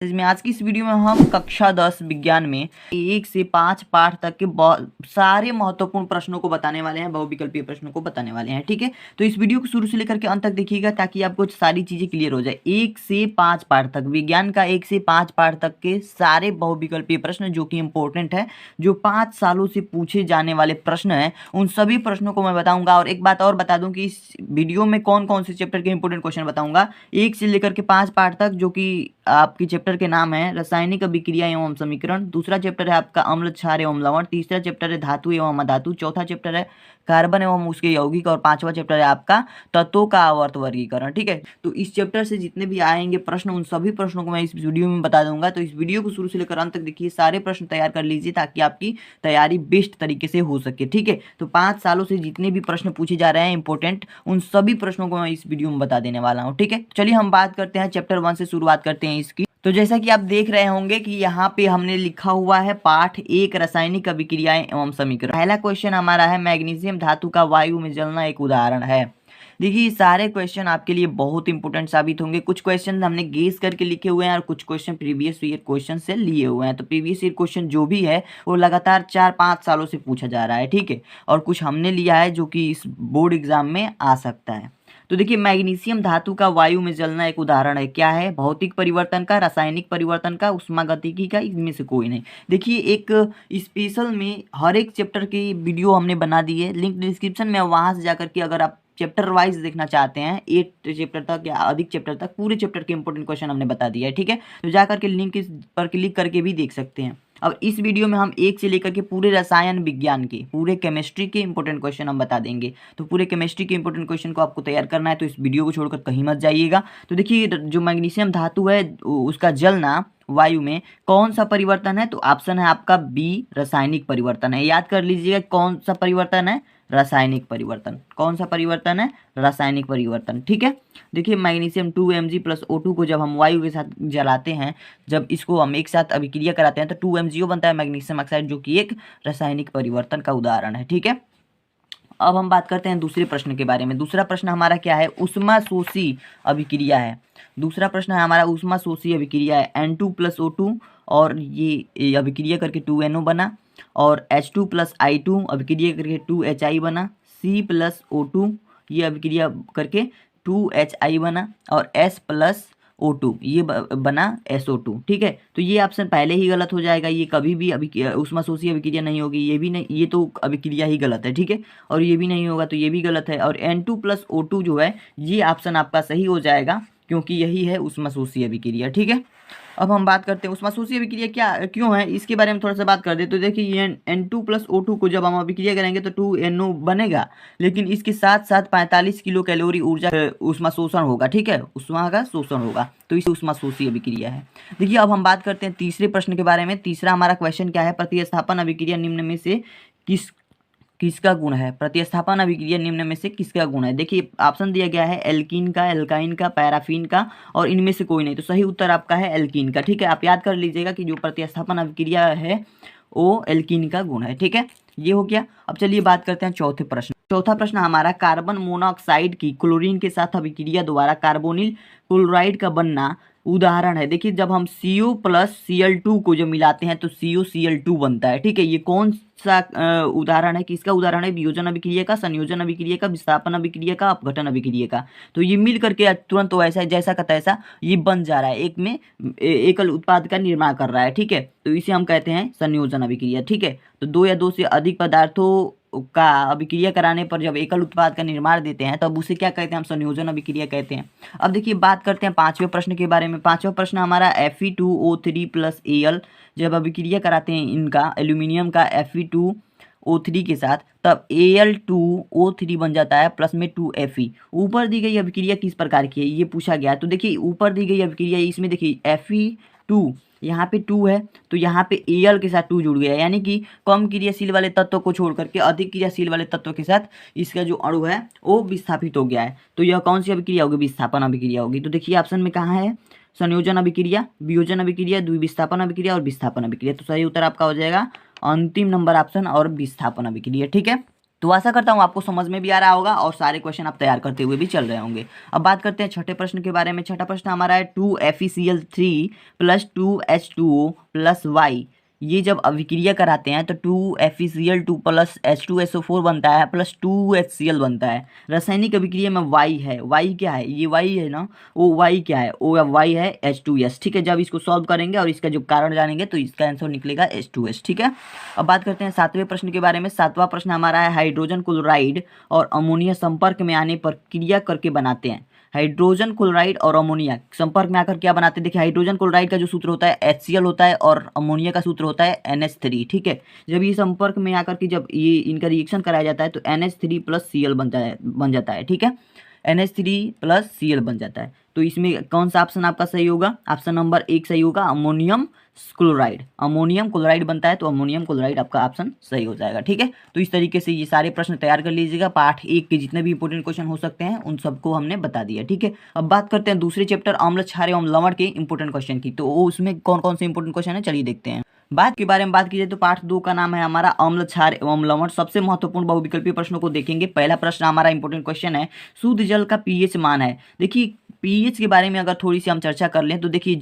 इसमें आज की इस वीडियो में हम कक्षा 10 विज्ञान में 1 से 5 पाठ तक के सारे महत्वपूर्ण प्रश्नों को बताने वाले हैं, बहुविकल्पीय प्रश्नों को बताने वाले हैं। ठीक है, तो इस वीडियो को शुरू से लेकर के अंत तक देखिएगा ताकि आपको सारी चीजें क्लियर हो जाए। 1 से 5 पाठ तक विज्ञान का 1 से 5 पाठ तक के सारे बहुविकल्पीय प्रश्न जो कि इंपॉर्टेंट है, जो 5 सालों से पूछे जाने वाले प्रश्न हैं, उन सभी प्रश्नों को मैं बताऊंगा। और एक बात और बता दूं कि इस वीडियो में कौन कौन से चैप्टर के इंपॉर्टेंट क्वेश्चन बताऊंगा 1 से लेकर के 5 पाठ तक, जो कि आपकी चैप्टर के नाम है रासायनिक अभिक्रिया एवं समीकरण, दूसरा चैप्टर है आपका अम्ल क्षार एवं लवण, तीसरा चैप्टर है धातु एवं अधातु, चौथा चैप्टर है कार्बन एवं उसके यौगिक, और पांचवा चैप्टर है आपका तत्वों का आवर्त वर्गीकरण। ठीक है, तो इस चैप्टर से जितने भी आएंगे प्रश्न, उन सभी प्रश्नों को मैं इस वीडियो में बता दूंगा। तो इस वीडियो को शुरू से लेकर अंत तक देखिए, सारे प्रश्न तैयार कर लीजिए ताकि आपकी तैयारी बेस्ट तरीके से हो सके। ठीक है, तो 5 सालों से जितने भी प्रश्न पूछे जा रहे हैं इंपॉर्टेंट, उन सभी प्रश्नों को मैं इस वीडियो में बता देने वाला हूँ। ठीक है, चलिए हम बात करते हैं चैप्टर 1 से शुरुआत करते हैं इसकी। तो जैसा कि आप देख रहे होंगे कि यहाँ पे हमने लिखा हुआ है पाठ 1 रासायनिक अभिक्रियाएं एवं समीकरण। पहला क्वेश्चन हमारा है मैग्नीशियम धातु का वायु में जलना एक उदाहरण है। देखिए, सारे क्वेश्चन आपके लिए बहुत इंपॉर्टेंट साबित होंगे। कुछ क्वेश्चन हमने गेस करके लिखे हुए हैं और कुछ क्वेश्चन प्रीवियस ईयर क्वेश्चन से लिए हुए हैं। तो प्रीवियस ईयर क्वेश्चन जो भी है वो लगातार 4-5 सालों से पूछा जा रहा है। ठीक है, और कुछ हमने लिया है जो कि इस बोर्ड एग्जाम में आ सकता है। तो देखिए, मैग्नीशियम धातु का वायु में जलना एक उदाहरण है। क्या है? भौतिक परिवर्तन का, रासायनिक परिवर्तन का, उष्मागतिकी का, इनमें से कोई नहीं। देखिए, एक स्पेशल में हर एक चैप्टर की वीडियो हमने बना दी है, लिंक डिस्क्रिप्शन में, वहां से जाकर के अगर आप चैप्टर वाइज देखना चाहते हैं 8 चैप्टर तक या अधिक चैप्टर तक, पूरे चैप्टर के इंपॉर्टेंट क्वेश्चन हमने बता दिया है। ठीक है, तो जाकर के लिंक पर क्लिक करके भी देख सकते हैं। अब इस वीडियो में हम 1 से लेकर के पूरे रसायन विज्ञान के, पूरे केमिस्ट्री के इंपॉर्टेंट क्वेश्चन हम बता देंगे। तो पूरे केमिस्ट्री के इंपॉर्टेंट क्वेश्चन को आपको तैयार करना है, तो इस वीडियो को छोड़कर कहीं मत जाइएगा। तो देखिए, जो मैग्नीशियम धातु है उसका जलना वायु में कौन सा परिवर्तन है? तो ऑप्शन है आपका बी, रासायनिक परिवर्तन है। याद कर लीजिएगा कौन सा परिवर्तन है? रासायनिक परिवर्तन। कौन सा परिवर्तन है? रासायनिक परिवर्तन। ठीक है, देखिए, मैग्नीशियम 2Mg + O2 को जब हम वायु के साथ जलाते हैं, जब इसको हम एक साथ अभिक्रिया कराते हैं तो 2MgO बनता है मैग्नीशियम ऑक्साइड, जो कि एक रासायनिक परिवर्तन का उदाहरण है। ठीक है, अब हम बात करते हैं दूसरे प्रश्न के बारे में। दूसरा प्रश्न हमारा क्या है? ऊष्माशोषी अभिक्रिया है। दूसरा प्रश्न है हमारा ऊष्माशोषी अभिक्रिया है। N2 + O2 और ये अभिक्रिया करके 2NO बना, और H2 + I2 अभिक्रिया करके 2HI बना, C + O2 ये अभिक्रिया करके 2HI बना, और S + O2 ये बना SO2। ठीक है, तो ये ऑप्शन पहले ही गलत हो जाएगा। ये कभी भी ऊष्माशोषी अभिक्रिया नहीं होगी, ये भी नहीं, ये तो अभिक्रिया ही गलत है। ठीक है, और ये भी नहीं होगा तो ये भी गलत है। और N2 + O2 जो है ये ऑप्शन आपका सही हो जाएगा, क्योंकि यही है ऊष्माशोषी अभिक्रिया। ठीक है, अब हम बात करते हैं ऊष्माशोषी अभिक्रिया क्या क्यों है, इसके बारे में थोड़ा सा बात कर दे। तो देखिए, ये N2 + O2 को जब हम अभिक्रिया करेंगे तो 2NO बनेगा, लेकिन इसके साथ साथ 45 किलो कैलोरी ऊर्जा ऊष्मा शोषण होगा। ठीक है, ऊष्मा का शोषण होगा, तो इसे ऊष्माशोषी अभिक्रिया है। देखिए, अब हम बात करते हैं तीसरे प्रश्न के बारे में। तीसरा हमारा क्वेश्चन क्या है? प्रतिस्थापन अभिक्रिया निम्न में से किसका गुण है? प्रतिस्थापन अभिक्रिया निम्न में से किसका गुण है? देखिए, ऑप्शन दिया गया है एल्कीन का, एल्काइन का, पैराफिन का, और इनमें से कोई नहीं। तो सही उत्तर आपका है एल्कीन का। ठीक है, आप याद कर लीजिएगा कि जो प्रतिस्थापन अभिक्रिया है वो एल्कीन का गुण है। ठीक है, ये हो गया। अब चलिए बात करते हैं चौथे प्रश्न। चौथा प्रश्न हमारा कार्बन मोनोऑक्साइड की क्लोरीन के साथ अभिक्रिया द्वारा कार्बोनिल क्लोराइड का बनना उदाहरण है। देखिए, जब हम CO + Cl2 को जब मिलाते हैं तो COCl2 बनता है। ठीक है, ये कौन सा उदाहरण है? किसका उदाहरण है? वियोजन अभिक्रिया का, संयोजन अभिक्रिया का, विस्थापन अभिक्रिया का, अपघटन अभिक्रिया का। तो ये मिल करके तुरंत वैसा जैसा का तैसा ये बन जा रहा है, एक में एकल उत्पाद का निर्माण कर रहा है। ठीक है, तो इसे हम कहते हैं संयोजन अभिक्रिया। ठीक है, तो 2 या 2 से अधिक पदार्थों का अभिक्रिया कराने पर जब एकल उत्पाद का निर्माण देते हैं तब उसे क्या कहते हैं? हम संयोजन अभिक्रिया कहते हैं। अब देखिए, बात करते हैं पांचवें प्रश्न के बारे में। पांचवा प्रश्न हमारा Fe2O3 + Al जब अभिक्रिया कराते हैं इनका, एल्यूमिनियम का Fe2O3 के साथ, तब Al2O3 बन जाता है प्लस में 2Fe। ऊपर दी गई अभिक्रिया किस प्रकार की है ये पूछा गया है। तो देखिए, ऊपर दी गई अभिक्रिया इसमें देखिए Fe2 यहाँ पे 2 है, तो यहाँ पे Al के साथ 2 जुड़ गया, यानी कि कम क्रियाशील वाले तत्व को छोड़ करके अधिक क्रियाशील वाले तत्व के साथ इसका जो अणु है वो विस्थापित हो गया है। तो यह कौन सी अभिक्रिया होगी? विस्थापन अभिक्रिया होगी। तो देखिए, ऑप्शन में कहाँ है? संयोजन अभिक्रिया, वियोजन अभिक्रिया, द्विविस्थापन अभिक्रिया और विस्थापन अभिक्रिया। तो सही उत्तर आपका हो जाएगा अंतिम नंबर ऑप्शन और विस्थापन अभिक्रिया। ठीक है, तो आशा करता हूँ आपको समझ में भी आ रहा होगा और सारे क्वेश्चन आप तैयार करते हुए भी चल रहे होंगे। अब बात करते हैं छठे प्रश्न के बारे में। छठा प्रश्न हमारा है 2FeCl3 + 2H2O + Y, ये जब अभिक्रिया कराते हैं तो 2FeCl2 + H2SO4 बनता है प्लस 2HCl बनता है। रासायनिक अभिक्रिया में Y है, Y क्या है, ये Y है ना, वो Y क्या है, वो Y है H2S। ठीक है, जब इसको सॉल्व करेंगे और इसका जो कारण जानेंगे तो इसका आंसर निकलेगा H2S। ठीक है, अब बात करते हैं सातवें प्रश्न के बारे में। सातवां प्रश्न हमारा है हाइड्रोजन क्लोराइड और अमोनिया संपर्क में आने पर क्रिया करके बनाते हैं। हाइड्रोजन क्लोराइड और अमोनिया संपर्क में आकर क्या बनाते हैं, देखिए हाइड्रोजन क्लोराइड का जो सूत्र होता है HCl होता है और अमोनिया का सूत्र होता है NH3। ठीक है, जब ये संपर्क में आकर के जब ये इनका रिएक्शन कराया जाता है तो NH3 + Cl बन जाता है। ठीक है, NH3 + Cl बन जाता है। तो इसमें कौन सा ऑप्शन आपका सही होगा, ऑप्शन नंबर 1 सही होगा, अमोनियम क्लोराइड। अमोनियम क्लोराइड बनता है तो अमोनियम क्लोराइड आपका ऑप्शन सही हो जाएगा। ठीक है, तो इस तरीके से ये सारे प्रश्न तैयार कर लीजिएगा। पार्ट 1 के जितने भी इंपोर्टेंट क्वेश्चन हो सकते हैं उन सबको हमने बता दिया। ठीक है, अब बात करते हैं दूसरे चैप्टर अम्ल क्षार एवं लवण के इंपोर्टेंट क्वेश्चन की। तो उसमें कौन कौन से इंपोर्टेंट क्वेश्चन है चलिए देखते हैं। बात के बारे में बात की जाए तो पार्ट 2 का नाम है हमारा अम्ल क्षार एवं लवण। सबसे महत्वपूर्ण बहुविकल्पीय प्रश्नों को देखेंगे। पहला प्रश्न हमारा इंपोर्टेंट क्वेश्चन है, शुद्ध जल का पीएच मान है। देखिए पीएच के बारे में अगर थोड़ी सी हम चर्चा कर लें तो देखिए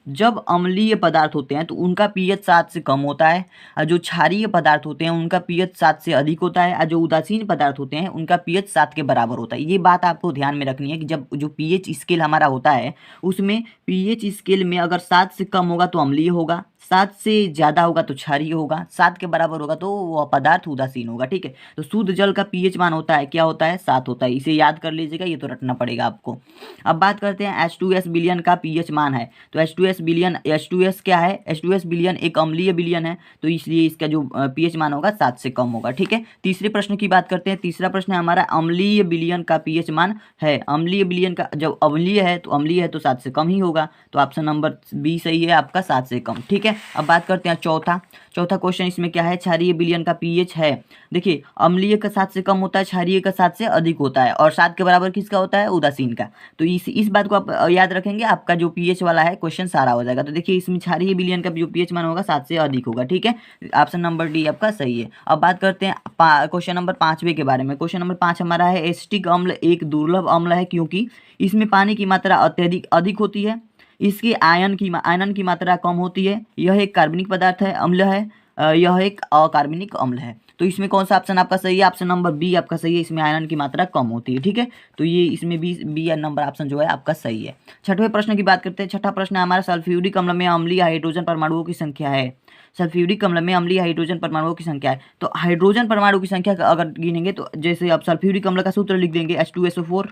जब अम्लीय पदार्थ होते हैं तो उनका पीएच 7 से कम होता है, और जो क्षारीय पदार्थ होते हैं उनका पीएच 7 से अधिक होता है, और जो उदासीन पदार्थ होते हैं उनका पीएच 7 के बराबर होता है। ये बात आपको ध्यान में रखनी है कि जब जो पीएच स्केल हमारा होता है उसमें पीएच स्केल में अगर 7 से कम होगा तो अम्लीय होगा, 7 से ज़्यादा होगा तो क्षारीय होगा, 7 के बराबर होगा तो वह पदार्थ उदासीन होगा। ठीक है, तो शुद्ध जल का पीएच मान होता है, क्या होता है, 7 होता है। इसे याद कर लीजिएगा, ये तो रटना पड़ेगा आपको। अब बात करते हैं H2S विलयन का पीएच मान है। तो H2S विलयन, H2S क्या है, H2S विलयन एक अम्लीय विलयन है, तो इसलिए इसका जो पीएच मान होगा 7 से कम होगा। ठीक है, तीसरे प्रश्न की बात करते हैं। तीसरा प्रश्न है हमारा अम्लीय विलयन का पीएच मान है। अम्लीय विलयन का जब अम्लीय है तो 7 से कम ही होगा, तो ऑप्शन नंबर बी सही है आपका, 7 से कम। ठीक है, अब बात करते हैं चौथा क्वेश्चन। इसमें क्या है, क्षारीय विलयन का पीएच है। देखिए अम्लीय का 7 से कम होता है, क्षारीय का 7 से अधिक होता है, और 7 के बराबर किसका होता है, उदासीन का। तो इस बात को आप याद रखेंगे, आपका जो पीएच वाला है क्वेश्चन सारा हो जाएगा। तो देखिए इसमें क्षारीय विलयन का जो पीएच मान होगा 7 से अधिक होगा। ठीक है, ऑप्शन नंबर डी आपका सही है। अब बात करते हैं क्वेश्चन नंबर 5वें के बारे में। क्वेश्चन नंबर 5 हमारा है एसिटिक अम्ल एक दुर्लभ अम्ल है क्योंकि इसमें पानी की मात्रा अत्यधिक अधिक होती है, इसकी आयन की मात्रा कम होती है, यह एक कार्बनिक पदार्थ है, अम्ल है, यह एक अकार्बनिक अम्ल है। तो इसमें कौन सा ऑप्शन आपका सही है, ऑप्शन नंबर बी आपका सही है, इसमें आयरन की मात्रा कम होती है। ठीक है, तो ये इसमें बी नंबर ऑप्शन जो है आपका सही है। छठवें प्रश्न की बात करते हैं। छठा प्रश्न हमारा सल्फ्यूरिक अम्ल में अम्लीय हाइड्रोजन परमाणुओं की संख्या है। सल्फ्यूरिक अम्ल में अम्लीय हाइड्रोजन परमाणुओं की संख्या है, तो हाइड्रोजन परमाणु की संख्या अगर गिनेंगे तो जैसे अब सल्फ्यूरिक अम्ल का सूत्र लिख देंगे, H2SO4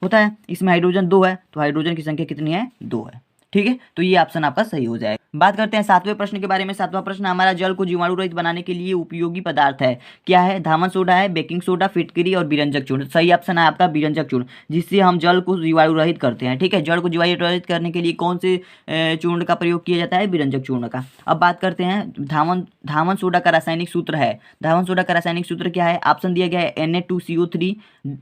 होता है, इसमें हाइड्रोजन 2 है, तो हाइड्रोजन की संख्या कितनी है, 2 है। ठीक है, तो ये ऑप्शन आपका सही हो जाएगा। बात करते हैं सातवें प्रश्न के बारे में। सातवां प्रश्न हमारा जल को जीवाणु रहित बनाने के लिए उपयोगी पदार्थ है, क्या है, धामन सोडा है, बेकिंग सोडा, फिटकरी और विरंजक चूर्ण। सही ऑप्शन है आपका विरंजक चूर्ण, जिससे हम जल को जीवाणु रहित करते हैं। ठीक है, जल को जीवाणु रहित करने के लिए कौन से चूर्ण का प्रयोग किया जाता है, विरंजक चूर्ण का। अब बात करते हैं धामन सोडा का रासायनिक सूत्र है। धामन सोडा का रासायनिक सूत्र क्या है, ऑप्शन दिया गया है Na2CO3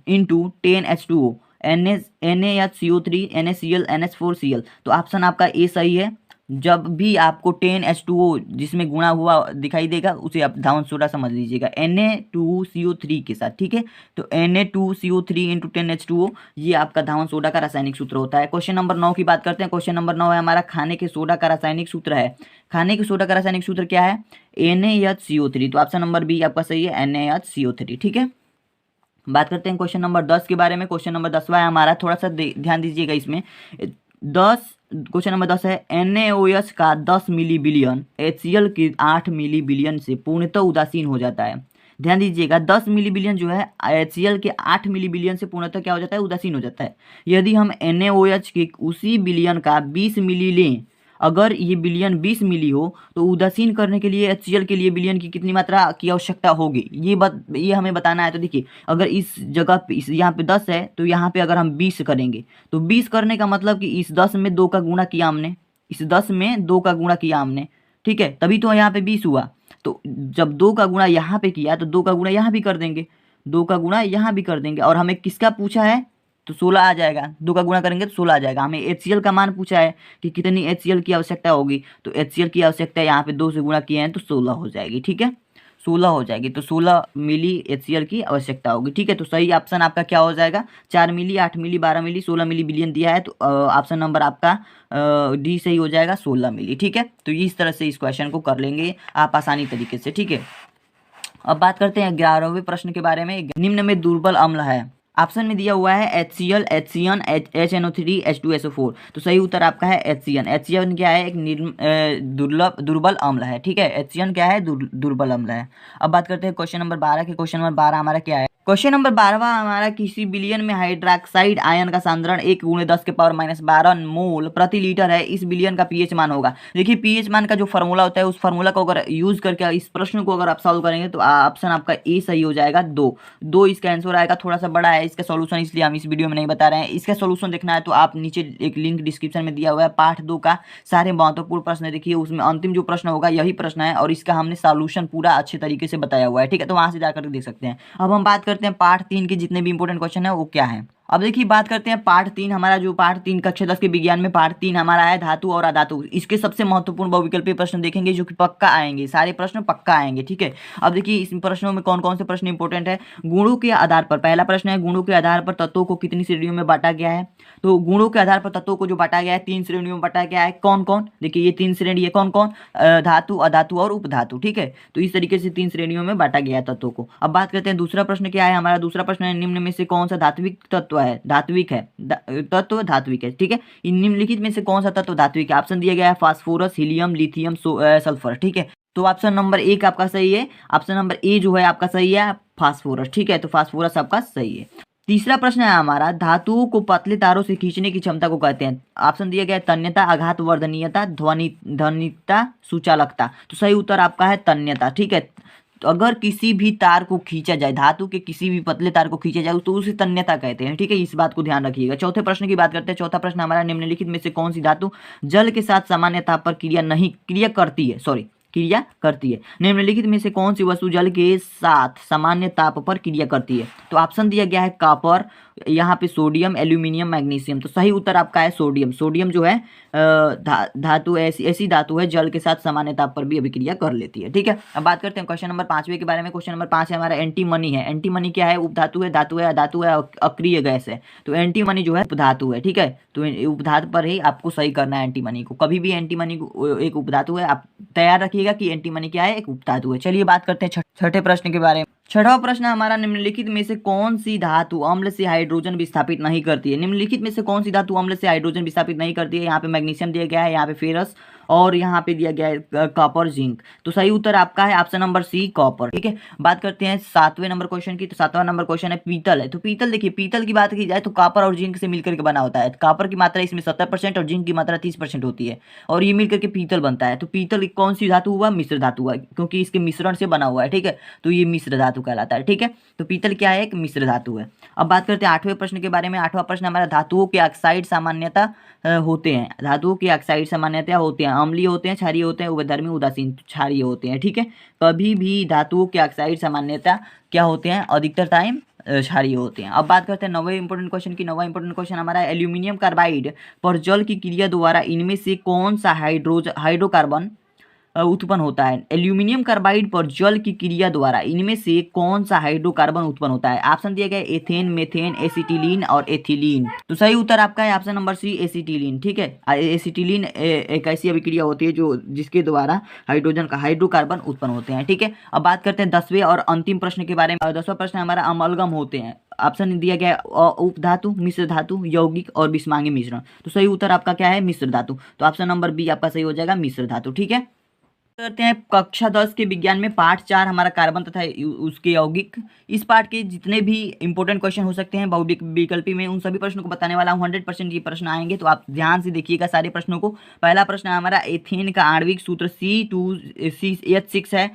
× 10H2O, NaHCO3 NaCl NH4Cl। तो ऑप्शन आपका ए सही है। जब भी आपको 10H2O जिसमें गुणा हुआ दिखाई देगा उसे आप धामन सोडा समझ लीजिएगा Na2CO3 के साथ। ठीक है, तो Na2CO3 × 10H2O ये आपका धामन सोडा का रासायनिक सूत्र होता है। क्वेश्चन नंबर 9 की बात करते हैं। क्वेश्चन नंबर 9 है हमारा खाने के सोडा का रासायनिक सूत्र है। खाने के सोडा का रासायनिक सूत्र क्या है, NaHCO3। तो ऑप्शन नंबर बी आपका सही है, NaHCO3। ठीक है, बात करते हैं क्वेश्चन नंबर 10 के बारे में। क्वेश्चन नंबर 10वां है हमारा, थोड़ा सा ध्यान दीजिएगा इसमें। क्वेश्चन नंबर 10 है NaOH का 10 मिली बिलियन HCl के 8 मिली बिलियन से पूर्णतः उदासीन हो जाता है। ध्यान दीजिएगा, 10 मिली बिलियन जो है HCl के 8 मिली बिलियन से पूर्णतः क्या हो जाता है, उदासीन हो जाता है। यदि हम NaOH के उसी बिलियन का 20 मिली लें, अगर ये बिलियन 20 मिली हो तो उदासीन करने के लिए HCl के लिए बिलियन की कितनी मात्रा की आवश्यकता होगी, ये हमें बताना है। तो देखिए अगर इस जगह पे यहाँ पे 10 है तो यहाँ पे अगर हम 20 करेंगे तो 20 करने का मतलब कि इस 10 में 2 का गुणा किया हमने, इस 10 में 2 का गुणा किया हमने। ठीक है, तभी तो यहाँ पे 20 हुआ। तो जब 2 का गुणा यहाँ पे किया तो 2 का गुणा यहाँ भी कर देंगे, 2 का गुणा यहाँ भी कर देंगे। और हमें किसका पूछा है, तो 16 आ जाएगा। 2 का गुणा करेंगे तो 16 आ जाएगा। हमें HCl का मान पूछा है कि कितनी HCl की आवश्यकता होगी, तो HCl की आवश्यकता यहाँ पे 2 से गुणा किए हैं तो 16 हो जाएगी। ठीक है, 16 हो जाएगी। तो 16 मिली HCl की आवश्यकता होगी, ठीक है। तो सही ऑप्शन आपका क्या हो जाएगा, 4 मिली, 8 मिली, 12 मिली, 16 मिली बिलियन दिया है, तो ऑप्शन नंबर आपका डी सही हो जाएगा, 16 मिली, ठीक है। तो इस तरह से इस क्वेश्चन को कर लेंगे आप आसानी तरीके से, ठीक है। अब बात करते हैं 11वें प्रश्न के बारे में। निम्न में दुर्बल अम्ल है, ऑप्शन में दिया हुआ है HCl, HCN, HNO3, H2SO4। तो सही उत्तर आपका है HCN। HCN क्या है, एक दुर्बल अम्ल है, ठीक है। HCN क्या है, दुर्बल अम्ल है। अब बात करते हैं क्वेश्चन नंबर 12 के। क्वेश्चन नंबर 12 हमारा क्या है, क्वेश्चन नंबर 12वां हमारा, किसी बिलियन में हाइड्रोक्साइड आयन का सांद्रण 1×10⁻12 मोल प्रति लीटर है, इस बिलियन का पीएच मान होगा। देखिए पीएच मान का जो फॉर्मूला होता है, उस फॉर्मूला को अगर यूज करके इस प्रश्न को अगर आप सॉल्व करेंगे तो ऑप्शन आपका ए सही हो जाएगा, 2 इसका आंसर आएगा। थोड़ा सा बड़ा है इसका सॉल्यूशन, इसलिए हम इस वीडियो में नहीं बता रहे हैं। इसका सॉल्यूशन देखना है तो आप नीचे एक लिंक डिस्क्रिप्शन में दिया हुआ है, पार्ट 2 का सारे महत्वपूर्ण प्रश्न देखिए, उसमें अंतिम जो प्रश्न होगा यही प्रश्न है, और इसका हमने सॉल्यूशन पूरा अच्छे तरीके से बताया हुआ है, ठीक है। तो वहां से जाकर देख सकते हैं। अब हम बात करते हैं पार्ट 3 के जितने भी इंपॉर्टेंट क्वेश्चन है वो क्या है। अब देखिए बात करते हैं पार्ट 3 हमारा, जो पार्ट 3 कक्षा 10 के विज्ञान में पार्ट 3 हमारा है धातु और अधातु। इसके सबसे महत्वपूर्ण बहुविकल्पीय प्रश्न देखेंगे जो कि पक्का आएंगे, सारे प्रश्न पक्का आएंगे, ठीक है। अब देखिए इस प्रश्नों में कौन कौन से प्रश्न इंपॉर्टेंट है। गुणों के आधार पर, पहला प्रश्न है, गुणों के आधार पर तत्वों को कितनी श्रेणियों में बांटा गया है। तो गुणों के आधार पर तत्वों को जो बांटा गया है 3 श्रेणियों में बांटा गया है। कौन कौन, देखिए ये 3 श्रेणी है, कौन कौन, धातु, अधातु और उपधातु, ठीक है। तो इस तरीके से 3 श्रेणियों में बांटा गया है तत्वों को। अब बात करते हैं दूसरा प्रश्न क्या है हमारा। दूसरा प्रश्न है, निम्न में से कौन सा धात्विक तत्व है, धात्विक है, तत्व धात्विक है, ठीक है। इन निम्नलिखित में से कौन सा तत्व धात्विक है। ऑप्शन दिया गया है फास्फोरस, हीलियम, लिथियम, सल्फर, ठीक है। तो ऑप्शन नंबर 1 आपका सही है, ऑप्शन नंबर ए जो है आपका सही है, फास्फोरस, ठीक है। तो फास्फोरस आपका सही है। तीसरा प्रश्न है हमारा, धातुओं को पतले तारों से खींचने की क्षमता को कहते हैं। ऑप्शन दिया गया है तन्यता, आघात वर्धनीयता, ध्वनिता, सुचालकता। तो सही उत्तर आपका है तन्यता, ठीक है। तो अगर किसी भी तार को खींचा जाए, धातु के किसी भी पतले तार को खींचा जाए तो उसे तन्यता कहते हैं, ठीक है। इस बात को ध्यान रखिएगा। चौथे प्रश्न की बात करते हैं। चौथा प्रश्न हमारा, निम्नलिखित में से कौन सी धातु जल के साथ सामान्य ताप पर क्रिया करती है। निम्नलिखित में से कौन सी वस्तु जल के साथ सामान्य ताप पर क्रिया करती है। तो ऑप्शन दिया गया है कॉपर, यहाँ पे सोडियम, एल्यूमिनियम, मैग्नीशियम। तो सही उत्तर आपका है सोडियम। सोडियम जो है धातु ऐसी धातु है जल के साथ सामान्य ताप पर भी अभिक्रिया कर लेती है, ठीक है। अब बात करते हैं क्वेश्चन नंबर 5वें के बारे में। क्वेश्चन नंबर 5 है हमारा, एंटीमनी है। एंटीमनी क्या है, उपधातु है, धातु है, अधातु है, अक्रिय गैस है। तो एंटीमनी जो है उपधातु है, ठीक है। तो उपधातु पर ही आपको सही करना है एंटीमनी को। कभी भी एंटीमनी एक उपधातु है, आप तैयार रखिएगा कि एंटीमनी क्या है, एक उपधातु है। चलिए बात करते हैं छठे प्रश्न के बारे में। छठा प्रश्न हमारा, निम्नलिखित में से कौन सी धातु अम्ल से हाइड्रोजन विस्थापित नहीं करती है। निम्नलिखित में से कौन सी धातु अम्ल से हाइड्रोजन विस्थापित नहीं करती है। यहाँ पे मैग्नीशियम दिया गया है, यहाँ पे फेरस, और यहाँ पे दिया गया है कॉपर, जिंक। तो सही उत्तर आपका है ऑप्शन नंबर सी, कॉपर, ठीक है। बात करते हैं 7वें नंबर क्वेश्चन की। तो 7वां नंबर क्वेश्चन है, पीतल है। तो पीतल देखिए, पीतल की बात की जाए तो कॉपर और जिंक से मिलकर के बना होता है। कॉपर की मात्रा इसमें 70% और जिंक की मात्रा 30% होती है, और ये मिलकर के पीतल बनता है। तो पीतल कौन सी धातु हुआ, मिश्र धातु हुआ, क्योंकि इसके मिश्रण से बना हुआ है, ठीक है। तो ये मिश्र धातु कहलाता है, ठीक है। तो पीतल क्या है, एक मिश्र धातु है। अब बात करते हैं 8वें प्रश्न के बारे में। 8वां प्रश्न हमारा, धातुओं के ऑक्साइड सामान्यता होते हैं। धातुओं के ऑक्साइड सामान्यतः होते हैं, अम्लीय होते हैं, क्षारीय होते हैं, उभयधर्मी, उदासीन, क्षारीय होते हैं, ठीक है। कभी भी धातुओं के ऑक्साइड सामान्यतः क्या होते हैं, अधिकतर टाइम क्षारीय होते हैं। अब बात करते हैं 9वें इंपॉर्टेंट क्वेश्चन की। 9वां इंपॉर्टेंट क्वेश्चन हमारा, एल्यूमिनियम कार्बाइड पर जल की क्रिया द्वारा इनमें से कौन सा हाइड्रोकार्बन उत्पन्न होता है। एल्यूमिनियम कार्बाइड पर जल की क्रिया द्वारा इनमें से कौन सा हाइड्रोकार्बन उत्पन्न होता है। ऑप्शन दिया गया है एथेन, मेथेन, एसिटिलीन और एथिलीन। तो सही उत्तर आपका है ऑप्शन नंबर सी, एसिटिलीन, ठीक है। एसिटिलीन एक ऐसी अभिक्रिया होती है जो जिसके द्वारा हाइड्रोजन का हाइड्रोकार्बन उत्पन्न होते हैं, ठीक है। अब बात करते हैं 10वें और अंतिम प्रश्न के बारे में। 10वां प्रश्न हमारा, अमलगम होते हैं। ऑप्शन दिया गया है उपधातु, मिश्र धातु, यौगिक और विषमांगी मिश्रण। तो सही उत्तर आपका क्या है, मिश्र धातु। तो ऑप्शन नंबर बी आपका सही हो जाएगा, मिश्र धातु, ठीक है। करते हैं कक्षा 10 के विज्ञान में पार्ट 4 हमारा कार्बन तथा उसके यौगिक। इस पार्ट के जितने भी इंपॉर्टेंट क्वेश्चन हो सकते हैं बहुविकल्पी में, उन सभी प्रश्नों को बताने वाला हूँ। 100% ये प्रश्न आएंगे, तो आप ध्यान से देखिएगा सारे प्रश्नों को। पहला प्रश्न हमारा, एथेन का आणविक सूत्र C2H6 है।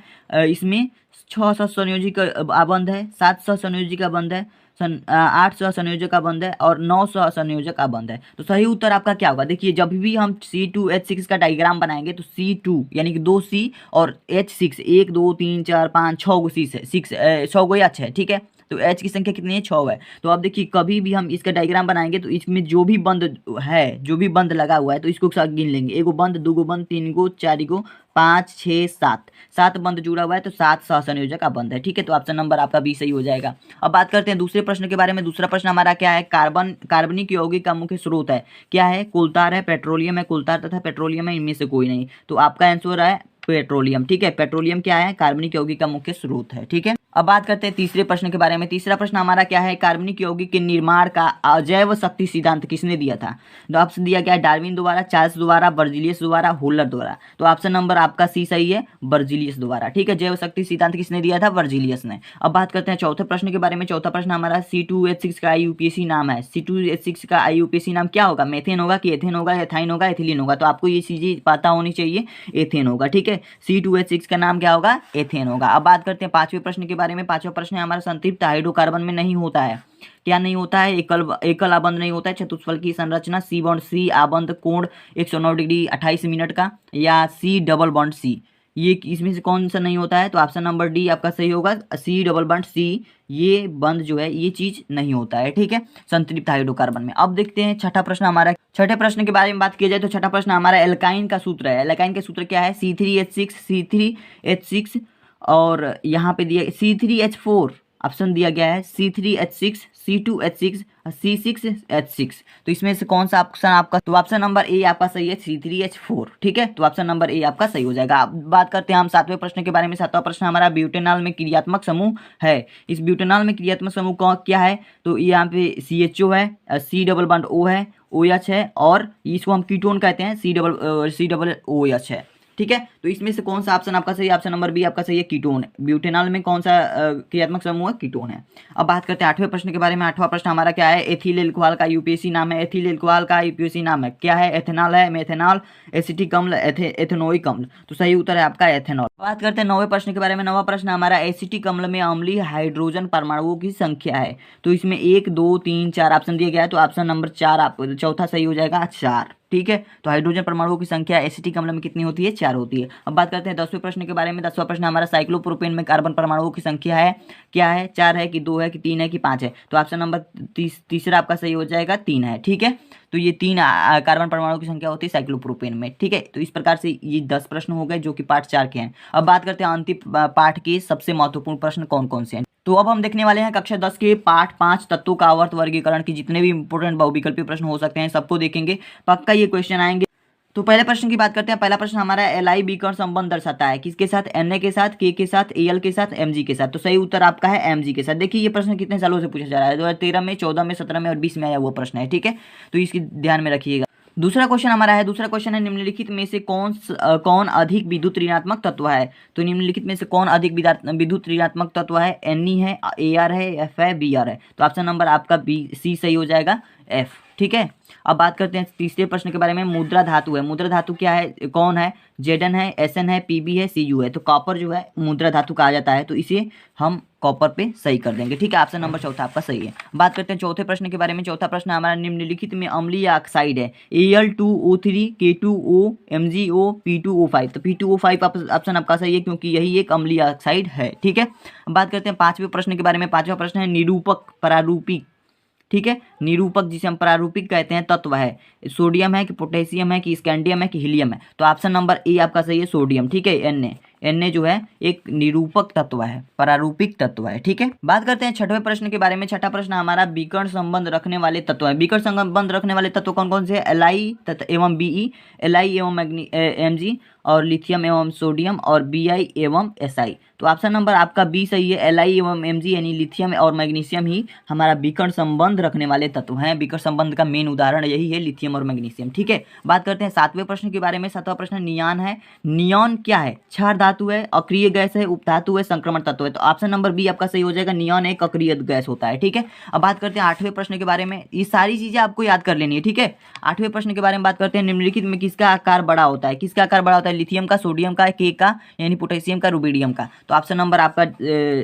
इसमें 6 सहसंयोजी आबंध है, 7 सहसंयोजी आबंध है, 8 सहसंयोजक आबंध है और 9 सहसंयोजक आबंध है। तो सही उत्तर आपका क्या होगा, देखिए जब भी हम C2H6 का डायग्राम बनाएंगे तो C2 यानी कि 2 C और H6 1 2 3 4 5 6 गो 6 है, 6 6 गो H है, ठीक है। तो H की संख्या कितनी है 6 है। तो अब देखिए कभी भी हम इसका डायग्राम बनाएंगे तो इसमें जो भी बंद है, जो भी बंद लगा हुआ है तो इसको साथ गिन लेंगे, एगो बंद, दूगो बंद, तीन गो, चार गो, 5 6 7, 7 बंद जुड़ा हुआ है तो 7 सहसंयोजक का बंद है। ठीक है, तो ऑप्शन नंबर आपका बी सही हो जाएगा। अब बात करते हैं दूसरे प्रश्न के बारे में। दूसरा प्रश्न हमारा क्या है, कार्बनिक यौगिक का मुख्य स्रोत है, क्या है, कोलतार है, पेट्रोलियम है, कोलतार तथा पेट्रोलियम है, इनमें से कोई नहीं। तो आपका आंसर है पेट्रोलियम। ठीक है, पेट्रोलियम क्या है, कार्बनिक यौगिक का मुख्य स्रोत है। ठीक है, अब बात करते हैं तीसरे प्रश्न के बारे में। तीसरा प्रश्न हमारा क्या है, कार्बनिक यौगिक के निर्माण का अजैव शक्ति सिद्धांत किसने दिया था। तो ऑप्शन दिया गया है डार्विन द्वारा, चार्ल्स द्वारा, बर्जीलियस द्वारा, होलर द्वारा। तो ऑप्शन नंबर आपका सी सही है, बर्जीलियस द्वारा। ठीक है, जैव शक्ति सिद्धांत किसने दिया था, बर्जीलियस ने। अब बात करते हैं चौथे प्रश्न के बारे में। चौथा प्रश्न हमारा C2H6 का IUPAC नाम है। C2H6 का IUPAC नाम क्या होगा, मेथेन होगा कि एथेन होगा, एथाइन होगा, एथिलीन होगा। तो आपको ये चीजें पता होनी चाहिए, एथेन होगा। ठीक है, C2H6 का नाम क्या होगा, एथेन होगा। अब बात करते हैं पांचवें प्रश्न के बारे में। पांचवा प्रश्न हमारा संतृप्त हाइड्रोकार्बन में नहीं होता है, क्या नहीं होता है, एकल आबंध नहीं होता है, चतुष्फल की संरचना, सी बॉन्ड सी, आबंध कोण 109 डिग्री 28 मिनट का, या सी डबल बॉन्ड सी, ये इसमें से कौन सा नहीं होता है। तो ऑप्शन नंबर डी आपका सही होगा, सी डबल बॉन्ड सी, ये बंद जो है ये चीज नहीं होता है। ठीक है, संतृप्त हाइड्रोकार्बन में। अब देखते हैं छठा प्रश्न हमारा। छठे प्रश्न के बारे में बात की जाए तो छठा प्रश्न हमारा एल्काइन का सूत्र है। एल्काइन का सूत्र क्या है, C3H6 और यहाँ पे दिया C3H4, ऑप्शन दिया गया है C3H6, C2H6, C6H6। तो इसमें से कौन सा ऑप्शन आपका, तो ऑप्शन नंबर ए आपका सही है, C3H4। ठीक है, तो ऑप्शन नंबर ए आपका सही हो जाएगा। अब बात करते हैं हम सातवें प्रश्न के बारे में। सातवां प्रश्न हमारा ब्यूटेनॉल में क्रियात्मक समूह है। इस ब्यूटेनॉल में क्रियात्मक समूह कौन क्या है, तो यहाँ पे CHO है, C डबल बॉन्ड O है, OH है, और इसको हम कीटोन कहते हैं, C डबल OH है। ठीक है, तो इसमें से कौन सा ऑप्शन आपका सही है, ऑप्शन नंबर बी आपका सही है, कीटोन। ब्यूटेनॉल में कौन सा क्रियात्मक समूह है, कीटोन है। अब बात करते हैं आठवें प्रश्न के बारे में। आठवां प्रश्न हमारा क्या है, एथिल एल्कोहल का IUPAC नाम है। एथिल एल्कोहल का IUPAC नाम है, क्या है, एथेनॉल है, मेथेनॉल, एसिटिक अम्ल, एथेनोइक अम्ल। तो सही उत्तर है आपका एथेनॉल। बात करते हैं नौवें प्रश्न के बारे में। नौवां प्रश्न हमारा एसिटिक अम्ल में अम्लीय हाइड्रोजन परमाणुओं की संख्या है। तो इसमें 1 2 3 4 ऑप्शन दिया गया है, तो ऑप्शन नंबर 4 आप चौथा सही हो जाएगा, 4। ठीक है, तो हाइड्रोजन परमाणुओं की संख्या एसिटिक अम्ल में कितनी होती है, 4 होती है। अब बात करते हैं 10वें प्रश्न के बारे में। 10वां प्रश्न हमारा साइक्लोप्रोपेन में कार्बन परमाणुओं की संख्या है, क्या है, 4 है कि 2 है कि 3 है कि 5 है। तो ऑप्शन नंबर तीसरा आपका सही हो जाएगा, 3 है। ठीक है, तो ये 3 कार्बन परमाणुओं की संख्या होती है साइक्लोप्रोपेन में। ठीक है, तो इस प्रकार से ये 10 प्रश्न हो गए जो कि पार्ट 4 के हैं। अब बात करते हैं अंतिम पाठ के सबसे महत्वपूर्ण प्रश्न कौन कौन से हैं। तो अब हम देखने वाले हैं कक्षा 10 के पाठ 5 तत्वों का आवर्त वर्गीकरण की जितने भी इंपोर्टेंट बहुविकल्पीय प्रश्न हो सकते हैं सबको देखेंगे, पक्का ये क्वेश्चन आएंगे। तो पहले प्रश्न की बात करते हैं। पहला प्रश्न हमारा Li विकर्ण संबंध दर्शाता है, किसके साथ, Na के साथ, K के साथ, Al के साथ, Mg के साथ। तो सही उत्तर आपका है Mg के साथ। देखिए ये प्रश्न कितने सालों से पूछा जा रहा है, 2013 में, 14 में, 17 में और 20 में आया हुआ प्रश्न है। ठीक है, तो इसकी ध्यान में रखिएगा। दूसरा क्वेश्चन हमारा है, दूसरा क्वेश्चन है निम्नलिखित में से कौन अधिक विद्युत ऋणात्मक तत्व है। तो निम्नलिखित में से कौन अधिक विद्युत ऋणात्मक तत्व है, Ne है, Ar है, F है, Br है। तो ऑप्शन नंबर आपका C सही हो जाएगा, F। ठीक है, अब बात करते हैं तीसरे प्रश्न के बारे में। मुद्रा धातु है, मुद्रा धातु क्या है, कौन है, Zn है, Sn है, Pb है, Cu है। तो कॉपर जो है मुद्रा धातु कहा जाता है, तो इसे हम कॉपर पे सही कर देंगे। ठीक है, ऑप्शन नंबर चौथा आपका सही है। बात करते हैं चौथे प्रश्न के बारे में। चौथा प्रश्न हमारा निम्नलिखित में अम्लीय ऑक्साइड है, Al2O3, K2O, MgO, P2O5। तो P2O5 ऑप्शन आपका सही है क्योंकि यही एक अम्लीय ऑक्साइड है। ठीक है, बात करते हैं पांचवें प्रश्न के बारे में। पांचवा प्रश्न है निरूपक प्रारूपिक। ठीक है, निरूपक जिसे हम प्रारूपिक कहते हैं तत्व है, सोडियम है कि पोटेशियम है कि स्कैंडियम है कि हीलियम है। तो ऑप्शन नंबर ए आपका सही है, सोडियम। ठीक है, Na जो है एक निरूपक तत्व है, प्रारूपिक तत्व है। ठीक है, बात करते हैं छठवें प्रश्न के बारे में। छठा प्रश्न हमारा विकर्ण संबंध रखने वाले तत्व है। विकर्ण संबंध रखने वाले तत्व कौन कौन से है, Li एवं Be, Li एवं Mg, और लिथियम एवं सोडियम, और Bi एवं Si। तो ऑप्शन नंबर आपका बी सही है, Li एवं Mg यानी लिथियम और मैग्नीशियम ही हमारा विकर्ण संबंध रखने वाले तत्व हैं। विकर्ण संबंध का मेन उदाहरण यही है, लिथियम और मैग्नीशियम। ठीक है, बात करते हैं सातवें प्रश्न के बारे में। सातवां प्रश्न नियॉन है। नियॉन क्या है, क्षार धातु है, अक्रिय गैस है, उपधातु है, संक्रमण तत्व है। तो ऑप्शन नंबर बी आपका सही हो जाएगा, नियॉन एक अक्रिय गैस होता है। ठीक है, अब बात करते हैं आठवें प्रश्न के बारे में। ये सारी चीजें आपको याद कर लेनी है। ठीक है, आठवें प्रश्न के बारे में बात करते हैं। निम्नलिखित में किसका आकार बड़ा होता है, किसका आकार बड़ा होता है, लिथियम का, सोडियम का, के का यानी पोटेशियम का, रुबिडियम का। तो ऑप्शन नंबर आपका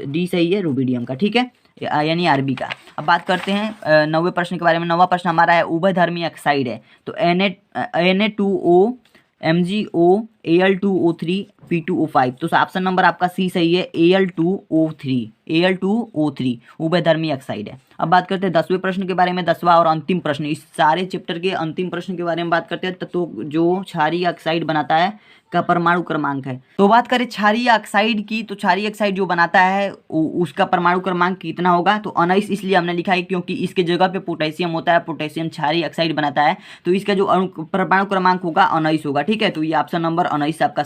डी सही है, रुबिडियम का। ठीक है, यानी आरबी का। अब बात करते हैं नौवें प्रश्न के बारे में। नौवां प्रश्न हमारा है उभयधर्मी ऑक्साइड है। तो Na2O, MgO, Al2O3, P2O5। तो ऑप्शन नंबर आपका सी सही है, Al2O3, Al2O3 उभयधर्मी ऑक्साइड है। अब बात करते हैं 10वें प्रश्न के बारे में, 10वां और अंतिम प्रश्न। इस सारे चैप्टर के अंतिम प्रश्न के बारे में बात करते हैं। तो जो क्षारीय ऑक्साइड बनाता है का परमाणु क्रमांक है। तो बात करें क्षारीय ऑक्साइड की, तो क्षारीय ऑक्साइड जो बनाता है उसका परमाणु क्रमांक कितना होगा, तो 19 इसलिए हमने लिखा है क्योंकि इसके जगह पे पोटेशियम होता है, पोटेशियम क्षारीय ऑक्साइड बनाता है, तो इसका जो परमाणु क्रमांक होगा 19 होगा। ठीक है, तो ये ऑप्शन नंबर 19 आपका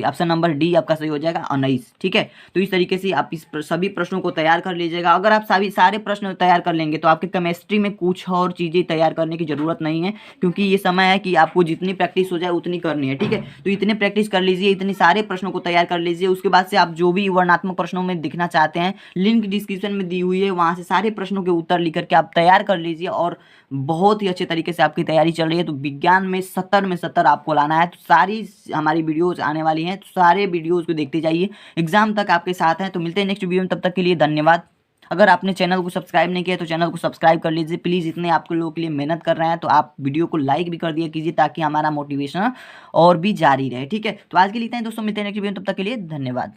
ऑप्शन नंबर डी आपका सही हो जाएगा 19। ठीक है, तो इस तरीके से आप इस सभी प्रश्नों को तैयार कर लीजिएगा। अगर आप सारे प्रश्न तैयार कर लेंगे तो आपके केमिस्ट्री में कुछ और चीज़ें तैयार करने की जरूरत नहीं है, क्योंकि ये समय है कि आपको जितनी प्रैक्टिस हो जाए उतनी करनी है। ठीक है, तो इतने प्रैक्टिस कर लीजिए, इतने सारे प्रश्नों को तैयार कर लीजिए। उसके बाद से आप जो भी वर्णनात्मक प्रश्नों में दिखना चाहते हैं, लिंक डिस्क्रिप्शन में दी हुई है, वहां से सारे प्रश्नों के उत्तर लिख करके आप तैयार कर लीजिए। और बहुत ही अच्छे तरीके से आपकी तैयारी चल रही है। तो विज्ञान में 70 में 70 आपको लाना है। तो सारी हमारी वीडियोज आने वाली हैं, तो सारे वीडियोज को देखते जाइए, एग्जाम तक आपके साथ हैं। तो मिलते हैं नेक्स्ट वीडियो में, तब तक के लिए धन्यवाद। अगर आपने चैनल को सब्सक्राइब नहीं किया तो चैनल को सब्सक्राइब कर लीजिए प्लीज़। इतने आपके लोगों के लिए मेहनत कर रहे हैं, तो आप वीडियो को लाइक भी कर दिया कीजिए ताकि हमारा मोटिवेशन और भी जारी रहे। ठीक है, तो आज के लिए इतना ही दोस्तों, मिलते हैं नेक्स्ट वीडियो में, तब तक के लिए धन्यवाद।